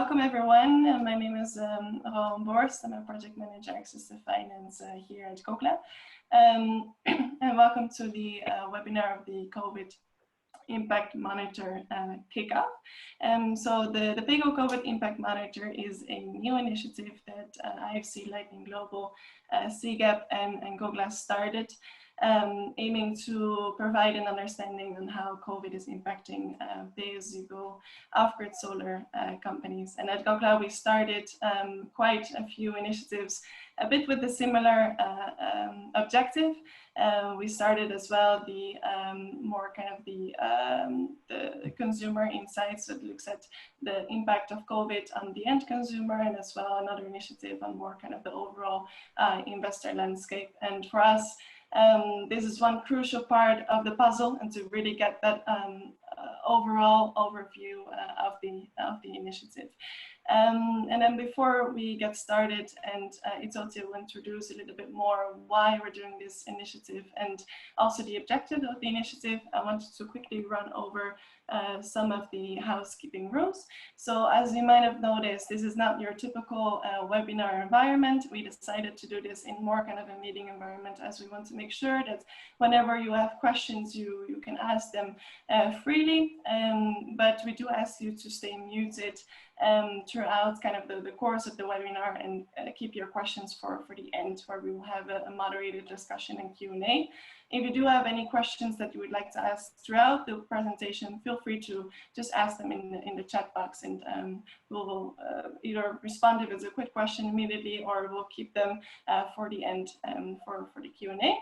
Welcome everyone. My name is Rowan Borst. I'm a project manager access to finance here at GOGLA. And welcome to the webinar of the COVID Impact Monitor kickoff. So the PAYGo COVID Impact Monitor is a new initiative that IFC Lightning Global, CGAP and GOGLA started, aiming to provide an understanding on how COVID is impacting pay-as-you-go off-grid solar companies. And at GOGLA, we started quite a few initiatives, a bit with a similar objective. We started as well the more kind of the consumer insights that looks at the impact of COVID on the end consumer, and as well another initiative on more kind of the overall investor landscape. And for us, this is one crucial part of the puzzle, and to really get that overall overview of the initiative. And then before we get started, and Itzotsia will introduce a little bit more why we're doing this initiative and also the objective of the initiative, I wanted to quickly run over some of the housekeeping rules. So as you might have noticed, this is not your typical webinar environment. We decided to do this in more kind of a meeting environment, as we want to make sure that whenever you have questions, you can ask them freely. But we do ask you to stay muted throughout kind of the course of the webinar, and keep your questions for the end, where we will have a moderated discussion and Q&A. If you do have any questions that you would like to ask throughout the presentation, feel free to just ask them in the chat box, and we'll either respond if it's a quick question immediately, or we'll keep them for the end for the Q&A.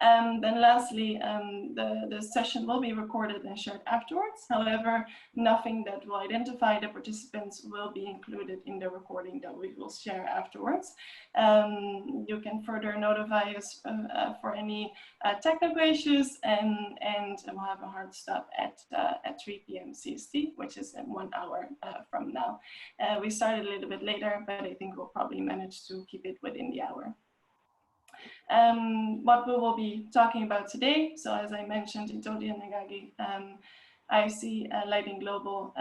Then lastly, the session will be recorded and shared afterwards. However, nothing that will identify the participants will be included in the recording that we will share afterwards. You can further notify us for any technical issues, and we'll have a hard stop at 3 p.m. CST, which is in 1 hour from now. We started a little bit later, but I think we'll probably manage to keep it within the hour. What we will be talking about today, so as I mentioned, Itzotsia Negagi, IFC Lightning Global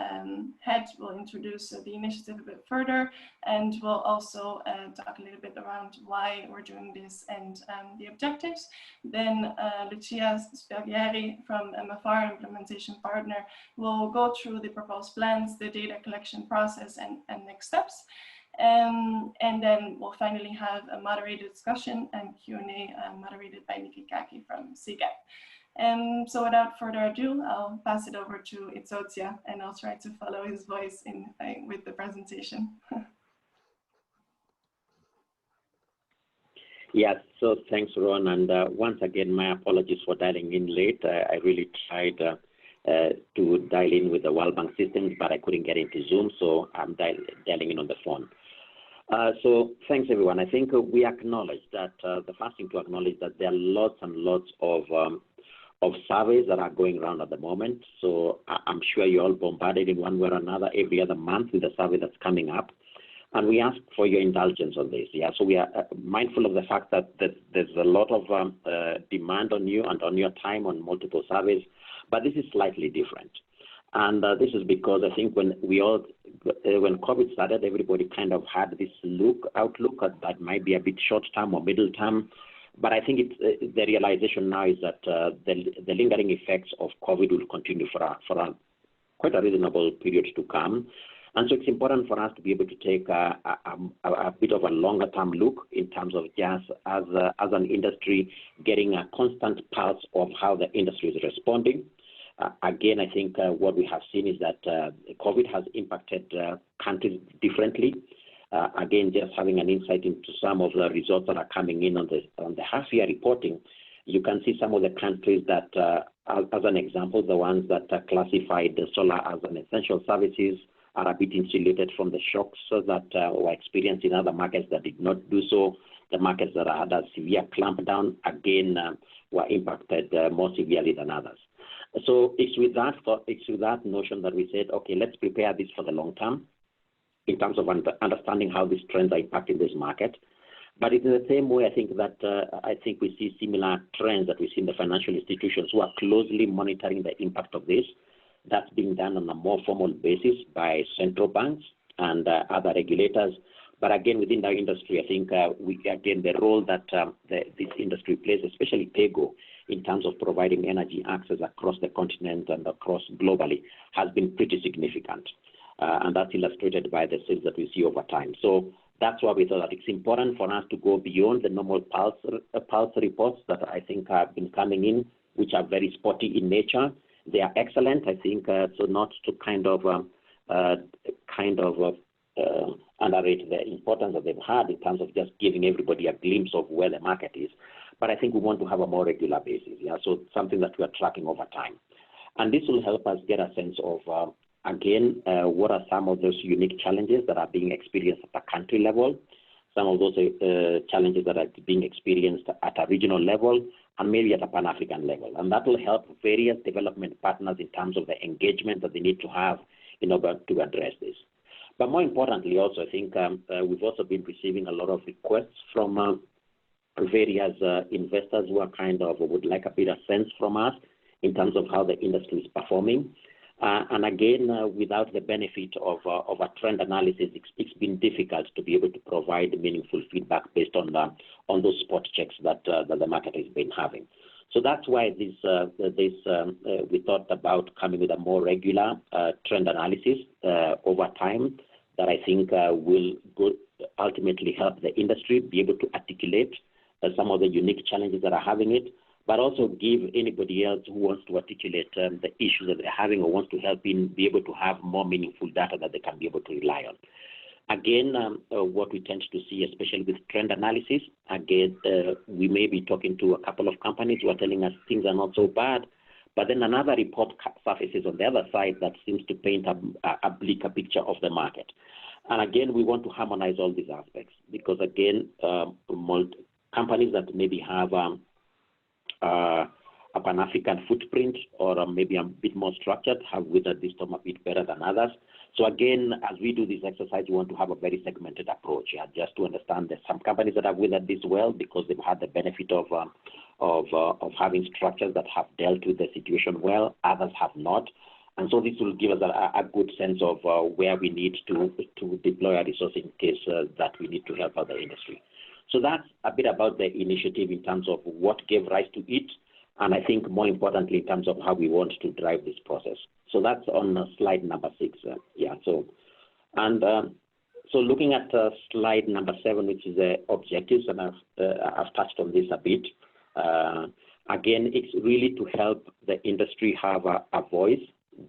head, will introduce the initiative a bit further, and we'll also talk a little bit around why we're doing this and the objectives. Then Lucia Spergieri from MFR, Implementation Partner, will go through the proposed plans, the data collection process, and next steps. And then we'll finally have a moderated discussion and Q&A moderated by Nikki Kaki from CGAP. So without further ado, I'll pass it over to Itzotsia, and I'll try to follow his voice with the presentation. Yes, so thanks, Ron. And once again, my apologies for dialing in late. I really tried to dial in with the World Bank systems, but I couldn't get into Zoom, so I'm dialing in on the phone. So thanks, everyone. I think we acknowledge that the first thing to acknowledge that there are lots and lots of surveys that are going around at the moment. So I'm sure you're all bombarded in one way or another every other month with the survey that's coming up. And we ask for your indulgence on this. Yeah, so we are mindful of the fact that there's a lot of demand on you and on your time on multiple surveys, but this is slightly different. And this is because I think when COVID started, everybody kind of had this outlook that might be a bit short term or middle term. But I think the realization now is that the lingering effects of COVID will continue for quite a reasonable period to come. And so it's important for us to be able to take a bit of a longer term look in terms of just as an industry getting a constant pulse of how the industry is responding. Again, I think what we have seen is that COVID has impacted countries differently. Again, just having an insight into some of the results that are coming in on the half-year reporting, you can see some of the countries that, as an example, the ones that classified the solar as an essential services are a bit insulated from the shocks that were experienced in other markets that did not do so. The markets that had a severe clampdown, again, were impacted more severely than others. So it's with that notion that we said, okay, let's prepare this for the long term in terms of understanding how these trends are impacting this market. But in the same way, I think we see similar trends that we see in the financial institutions who are closely monitoring the impact of this. That's being done on a more formal basis by central banks and other regulators. But again, within our industry, I think the role that this industry plays, especially PAYGo, in terms of providing energy access across the continent and across globally, has been pretty significant. And that's illustrated by the sales that we see over time. So that's why we thought that it's important for us to go beyond the normal pulse reports that I think have been coming in, which are very spotty in nature. They are excellent, I think, so not to underrate the importance that they've had in terms of just giving everybody a glimpse of where the market is. But I think we want to have a more regular basis, so something that we are tracking over time. And this will help us get a sense of, what are some of those unique challenges that are being experienced at a country level, some of those challenges that are being experienced at a regional level, and maybe at a Pan-African level. And that will help various development partners in terms of the engagement that they need to have in order to address this. But more importantly, also, I think we've also been receiving a lot of requests from various investors who are would like a bit of sense from us in terms of how the industry is performing. And again, without the benefit of a trend analysis, it's been difficult to be able to provide meaningful feedback based on those spot checks that the market has been having. So that's why we thought about coming with a more regular trend analysis over time that I think will ultimately help the industry be able to articulate some of the unique challenges that are having it, but also give anybody else who wants to articulate the issues that they're having or wants to help in be able to have more meaningful data that they can be able to rely on. Again, what we tend to see, especially with trend analysis, we may be talking to a couple of companies who are telling us things are not so bad, but then another report surfaces on the other side that seems to paint a bleaker picture of the market. And again, we want to harmonize all these aspects because, again, companies that maybe have a Pan-African footprint or maybe a bit more structured have weathered this storm a bit better than others. So again, as we do this exercise, we want to have a very segmented approach, just to understand that some companies that have weathered this well because they've had the benefit of having structures that have dealt with the situation well, others have not. And so this will give us a good sense of where we need to deploy our resources in case that we need to help out the industry. So that's a bit about the initiative in terms of what gave rise to it, and I think more importantly in terms of how we want to drive this process. So that's on slide number 6. So looking at slide number 7, which is the objectives, and I've touched on this a bit. Again, it's really to help the industry have a voice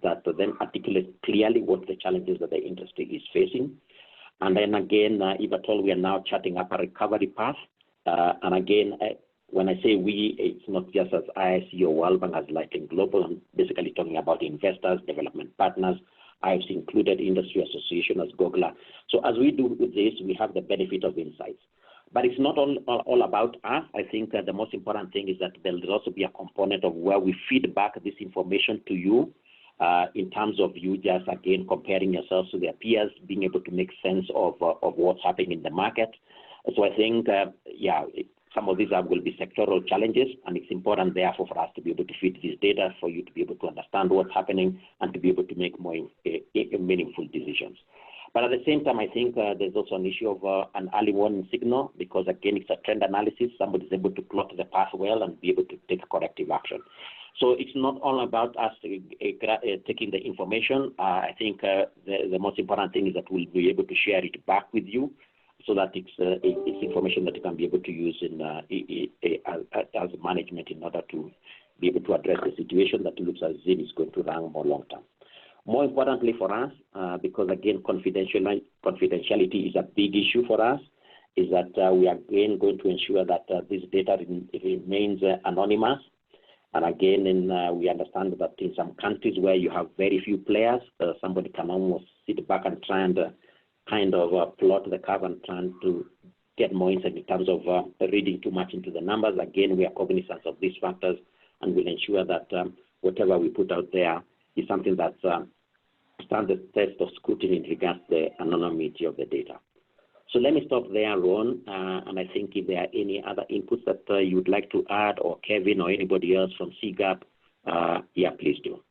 that then articulates clearly what the challenges that the industry is facing. And then again, if at all, we are now charting up a recovery path. And again, when I say we, it's not just as IFC or World Bank, as Lightning Global. I'm basically talking about investors, development partners, IFC included, industry association as GOGLA. So as we do with this, we have the benefit of insights. But it's not all about us. I think the most important thing is that there will also be a component of where we feed back this information to you. In terms of you just, again, comparing yourselves to their peers, being able to make sense of what's happening in the market. So I think, some of these will be sectoral challenges, and it's important, therefore, for us to be able to feed this data for you to be able to understand what's happening and to be able to make more meaningful decisions. But at the same time, I think there's also an issue of an early warning signal because, again, it's a trend analysis. Somebody's able to plot the path well and be able to take corrective action. So it's not all about us taking the information. I think the most important thing is that we'll be able to share it back with you so that it's information that you can be able to use as management in order to be able to address the situation that looks as if it's going to run more long term. More importantly for us, because again, confidentiality is a big issue for us, is that we are again going to ensure that this data remains anonymous. And again, we understand that in some countries where you have very few players, somebody can almost sit back and try and plot the curve and try to get more insight in terms of reading too much into the numbers. Again, we are cognizant of these factors and will ensure that whatever we put out there is something that stands the test of scrutiny in regards to the anonymity of the data. So let me stop there, Ron, and I think if there are any other inputs that you would like to add, or Kevin or anybody else from CGAP, please do.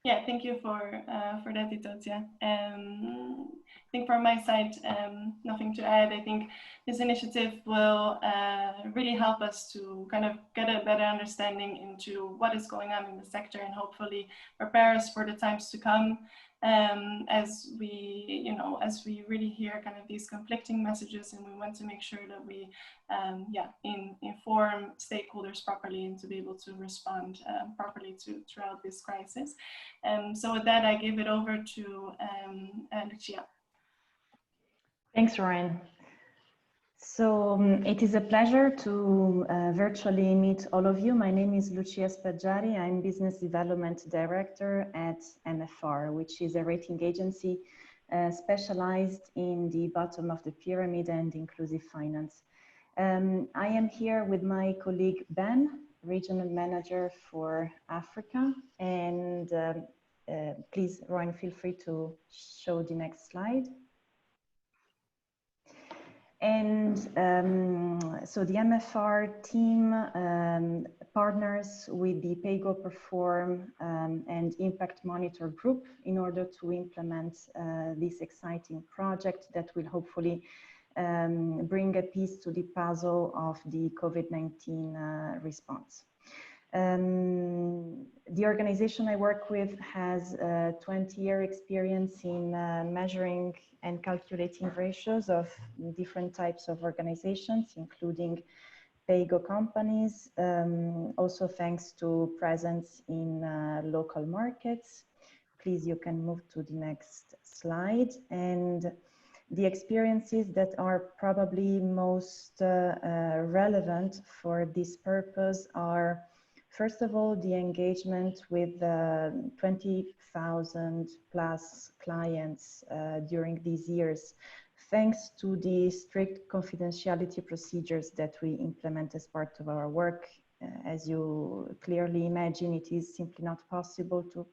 Yeah, thank you for that, Itotia. I think from my side, nothing to add. I think this initiative will really help us to kind of get a better understanding into what is going on in the sector and hopefully prepare us for the times to come. As we really hear kind of these conflicting messages, and we want to make sure that we inform stakeholders properly and to be able to respond properly throughout this crisis. So with that, I give it over to Lucia. Thanks, Rowan. So it is a pleasure to virtually meet all of you. My name is Lucia Spaggiari. I'm Business Development Director at MFR, which is a rating agency specialized in the bottom of the pyramid and inclusive finance. I am here with my colleague Ben, Regional Manager for Africa. And please, Rowan, feel free to show the next slide. And so the MFR team partners with the PAYGo Perform and Impact Monitor group in order to implement this exciting project that will hopefully bring a piece to the puzzle of the COVID-19 response. The organization I work with has a 20-year experience in measuring and calculating ratios of different types of organizations, including PAYGo companies, also thanks to presence in local markets. Please, you can move to the next slide. And the experiences that are probably most relevant for this purpose are, first of all, the engagement with 20,000 plus clients during these years, thanks to the strict confidentiality procedures that we implement as part of our work. As you clearly imagine, it is simply not possible to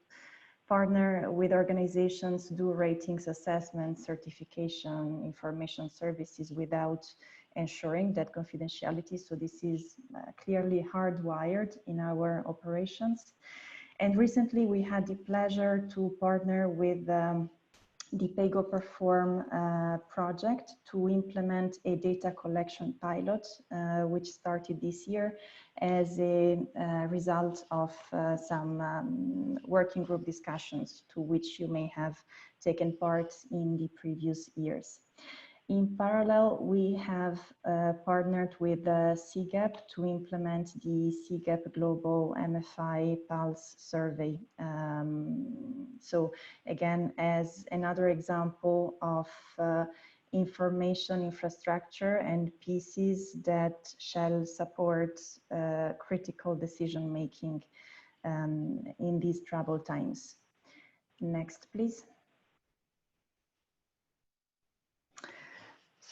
partner with organizations, do ratings, assessments, certification, information services without ensuring that confidentiality. So this is clearly hardwired in our operations. And recently we had the pleasure to partner with the PAYGo Perform project to implement a data collection pilot, which started this year as a result of some working group discussions to which you may have taken part in the previous years. In parallel, we have partnered with CGAP to implement the CGAP Global MFI Pulse survey. So again, as another example of information infrastructure and pieces that shall support critical decision making in these troubled times. Next, please.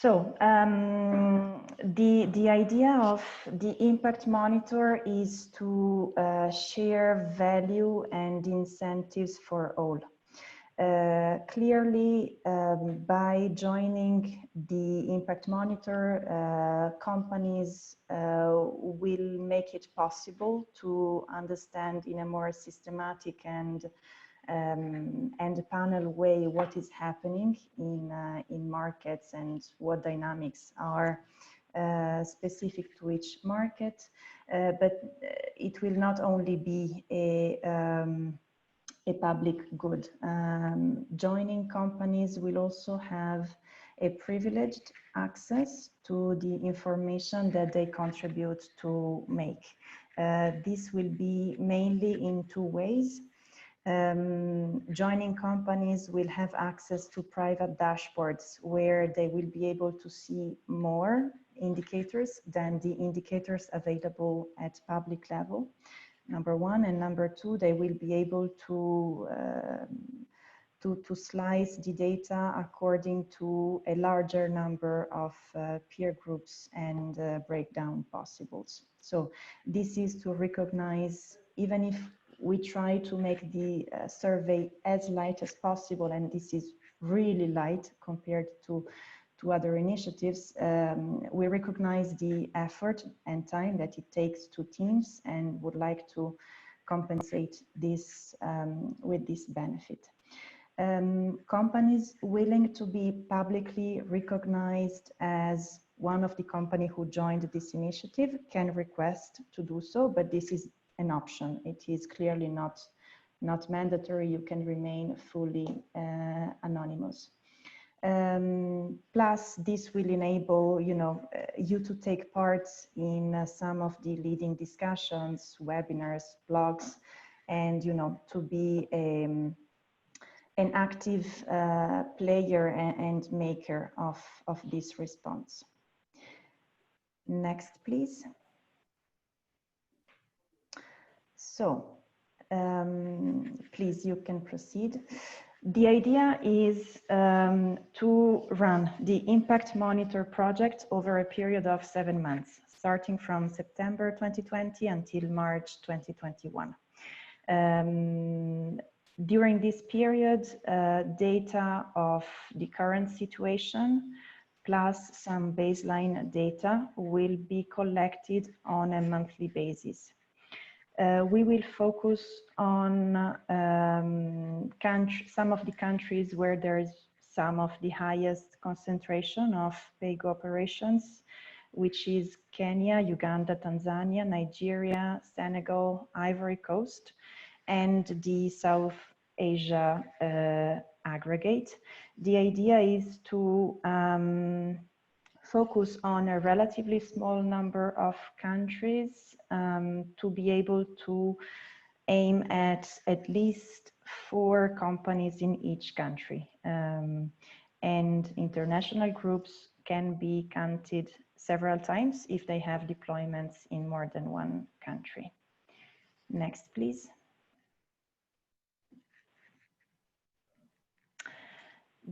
So the idea of the impact monitor is to share value and incentives for all. Clearly, by joining the impact monitor, companies will make it possible to understand in a more systematic and panel way what is happening in markets and what dynamics are specific to each market. But it will not only be a public good. Joining companies will also have a privileged access to the information that they contribute to make. This will be mainly in two ways. Joining companies will have access to private dashboards where they will be able to see more indicators than the indicators available at public level, number one. And number two, they will be able to slice the data according to a larger number of peer groups and breakdown possibles. So this is to recognize, even if we try to make the survey as light as possible, and this is really light compared to other initiatives, we recognize the effort and time that it takes to teams and would like to compensate this with this benefit. Companies willing to be publicly recognized as one of the company who joined this initiative can request to do so, but this is an option. It is clearly not mandatory. You can remain fully anonymous. Plus, this will enable you to take part in some of the leading discussions, webinars, blogs, and to be an active player and maker of this response. Next, please. So, please, you can proceed. The idea is to run the Impact Monitor project over a period of 7 months, starting from September 2020 until March 2021. During this period, data of the current situation plus some baseline data will be collected on a monthly basis. We will focus on some of the countries where there is some of the highest concentration of PAYGo operations, which is Kenya, Uganda, Tanzania, Nigeria, Senegal, Ivory Coast, and the South Asia aggregate. The idea is to focus on a relatively small number of countries to be able to aim at least 4 companies in each country. And international groups can be counted several times if they have deployments in more than 1 country. Next, please.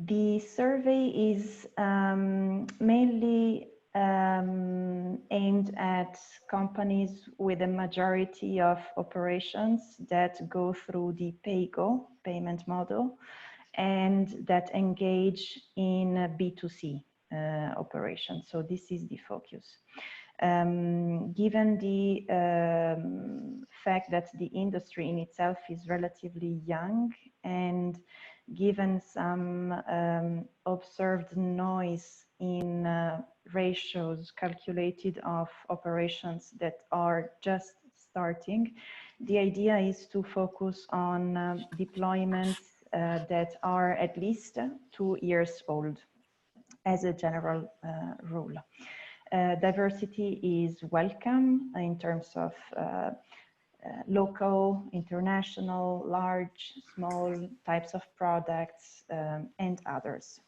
The survey is mainly aimed at companies with a majority of operations that go through the PAYGo payment model and that engage in B2C operations. So this is the focus. Given the fact that the industry in itself is relatively young and given some observed noise in ratios calculated of operations that are just starting, the idea is to focus on deployments that are at least 2 years old as a general rule. Diversity is welcome in terms of local, international, large, small types of products, and others.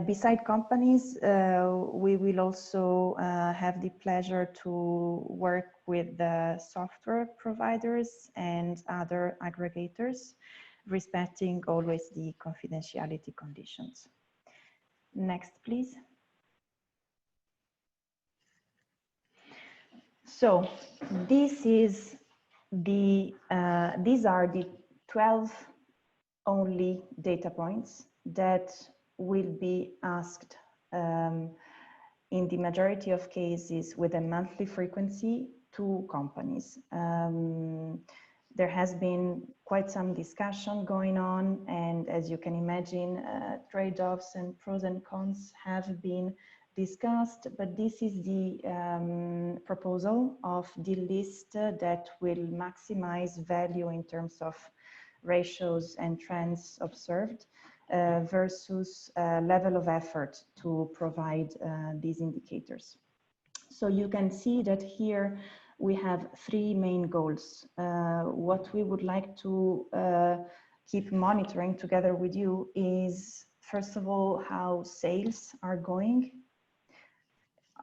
Beside companies, we will also have the pleasure to work with the software providers and other aggregators, respecting always the confidentiality conditions. Next, please. So this is these are the 12 only data points that will be asked in the majority of cases with a monthly frequency to companies. There has been quite some discussion going on, and as you can imagine, trade-offs and pros and cons have been discussed, but this is the proposal of the list that will maximize value in terms of ratios and trends observed versus level of effort to provide these indicators. So you can see that here we have 3 main goals. What we would like to keep monitoring together with you is, first of all, how sales are going.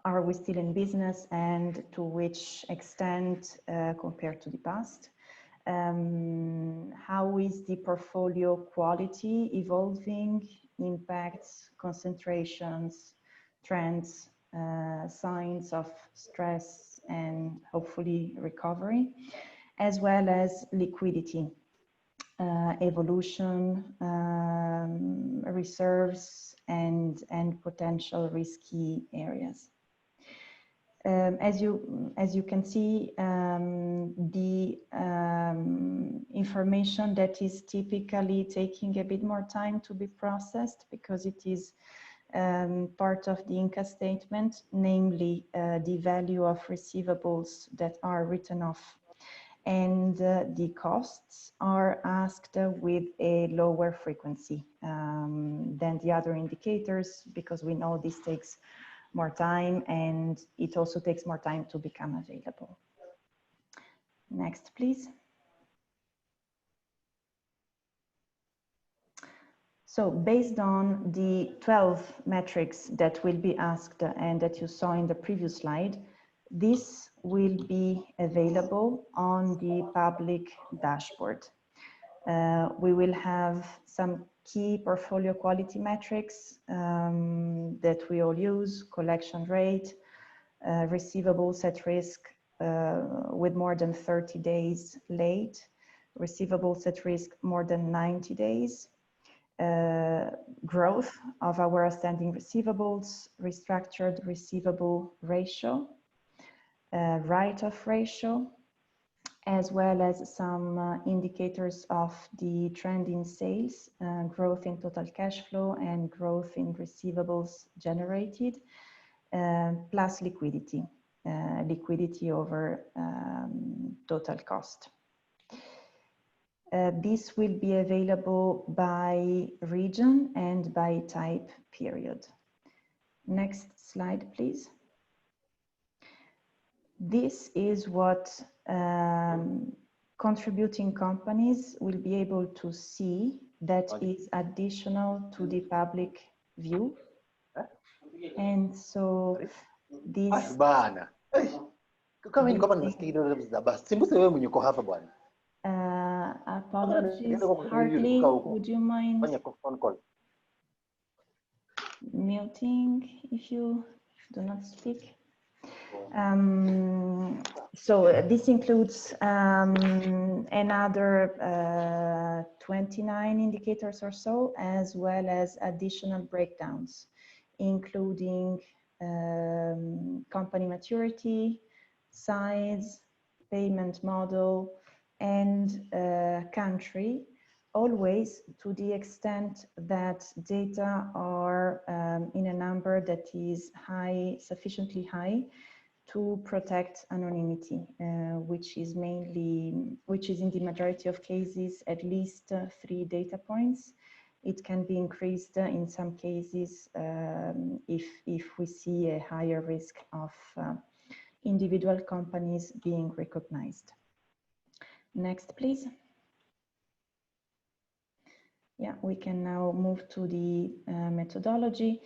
Are we still in business, and to which extent compared to the past? How is the portfolio quality evolving, impacts, concentrations, trends, signs of stress, and hopefully recovery, as well as liquidity, evolution, reserves, and potential risky areas. As you can see, the information that is typically taking a bit more time to be processed because it is part of the income statement, namely the value of receivables that are written off, and the costs are asked with a lower frequency than the other indicators, because we know this takes more time and it also takes more time to become available. Next, please. So based on the 12 metrics that will be asked and that you saw in the previous slide, this will be available on the public dashboard. We will have some key portfolio quality metrics that we all use: collection rate, receivables at risk with more than 30 days late, receivables at risk more than 90 days, growth of our outstanding receivables, restructured receivable ratio, write-off ratio, as well as some indicators of the trend in sales, growth in total cash flow, and growth in receivables generated, plus liquidity, liquidity over total cost. This will be available by region and by type period. Next slide, please. This is what contributing companies will be able to see that is additional to the public view. And so this... apologies, Hartley, would you mind muting if you do not speak? So this includes another 29 indicators or so, as well as additional breakdowns, including company maturity, size, payment model, and country, always to the extent that data are in a number that is high, sufficiently high to protect anonymity, which is in the majority of cases at least 3 data points. It can be increased in some cases if we see a higher risk of individual companies being recognized. Next, please. Yeah, we can now move to the methodology.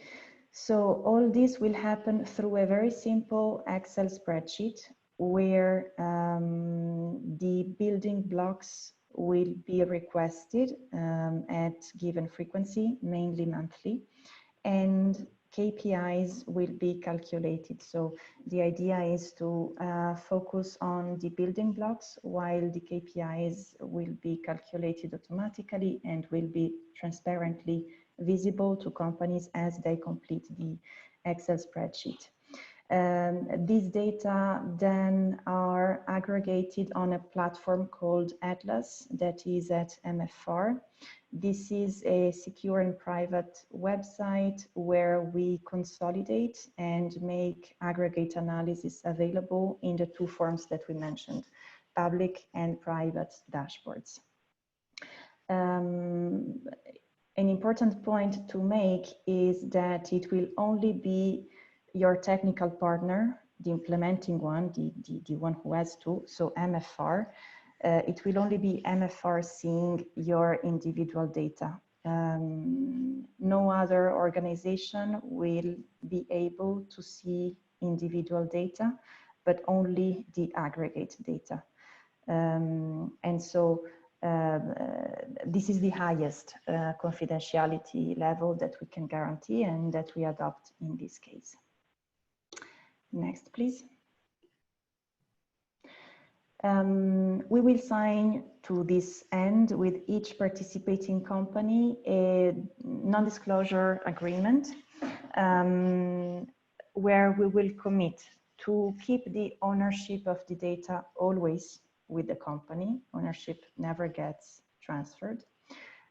So all this will happen through a very simple Excel spreadsheet where the building blocks will be requested at given frequency, mainly monthly, and KPIs will be calculated. So the idea is to focus on the building blocks while the KPIs will be calculated automatically and will be transparently visible to companies as they complete the Excel spreadsheet. These data then are aggregated on a platform called Atlas that is at MFR. This is a secure and private website where we consolidate and make aggregate analysis available in the 2 forms that we mentioned, public and private dashboards. An important point to make is that it will only be your technical partner, the implementing one, the one who has to, so MFR, it will only be MFR seeing your individual data. No other organization will be able to see individual data, but only the aggregate data. And so this is the highest confidentiality level that we can guarantee and that we adopt in this case. Next, please. We will sign to this end with each participating company a non-disclosure agreement where we will commit to keep the ownership of the data always with the company. Ownership never gets transferred.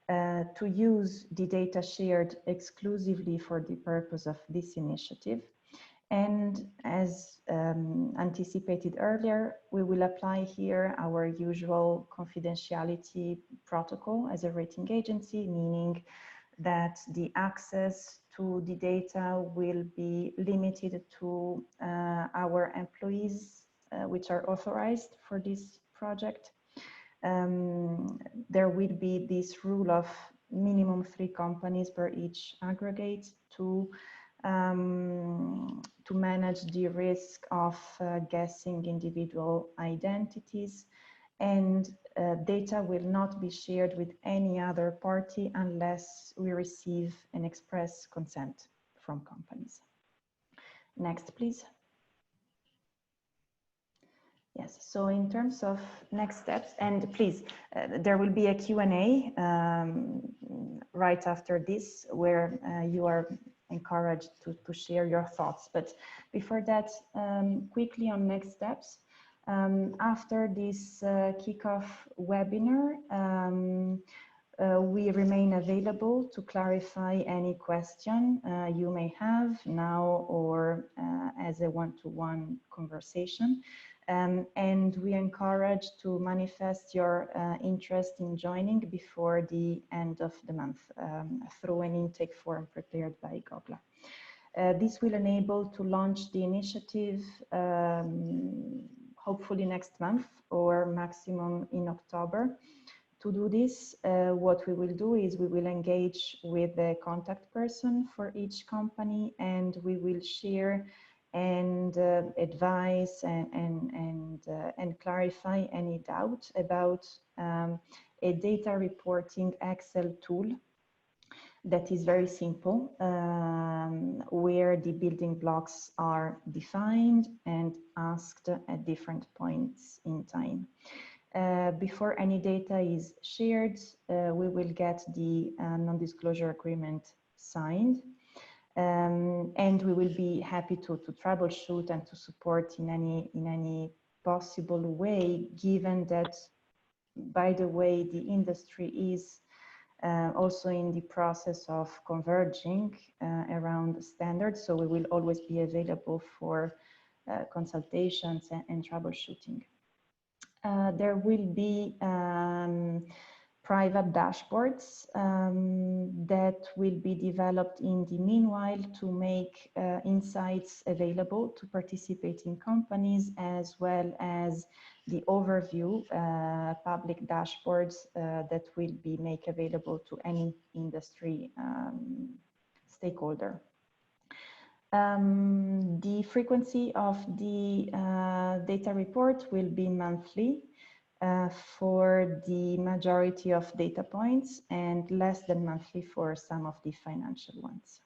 To use the data shared exclusively for the purpose of this initiative. And as anticipated earlier, we will apply here our usual confidentiality protocol as a rating agency, meaning that the access to the data will be limited to our employees, which are authorized for this project. There will be this rule of minimum 3 companies per each aggregate to manage the risk of guessing individual identities, and data will not be shared with any other party unless we receive an express consent from companies. Next, please. Yes, so in terms of next steps, and please, there will be a Q&A right after this, where you are encouraged to share your thoughts. But before that, quickly on next steps. After this kickoff webinar, we remain available to clarify any question you may have now or as a one-to-one conversation. And we encourage to manifest your interest in joining before the end of the month through an intake form prepared by GOGLA. This will enable to launch the initiative hopefully next month or maximum in October. To do this, what we will do is we will engage with the contact person for each company, and we will share and advise and clarify any doubt about a data reporting Excel tool that is very simple, where the building blocks are defined and asked at different points in time. Before any data is shared, we will get the non-disclosure agreement signed. And we will be happy to troubleshoot and to support in any possible way, given that, by the way, the industry is also in the process of converging around standards. So we will always be available for consultations and troubleshooting. There will be private dashboards that will be developed in the meanwhile to make insights available to participating companies, as well as the overview public dashboards that will be made available to any industry stakeholder. The frequency of the data report will be monthly for the majority of data points and less than monthly for some of the financial ones.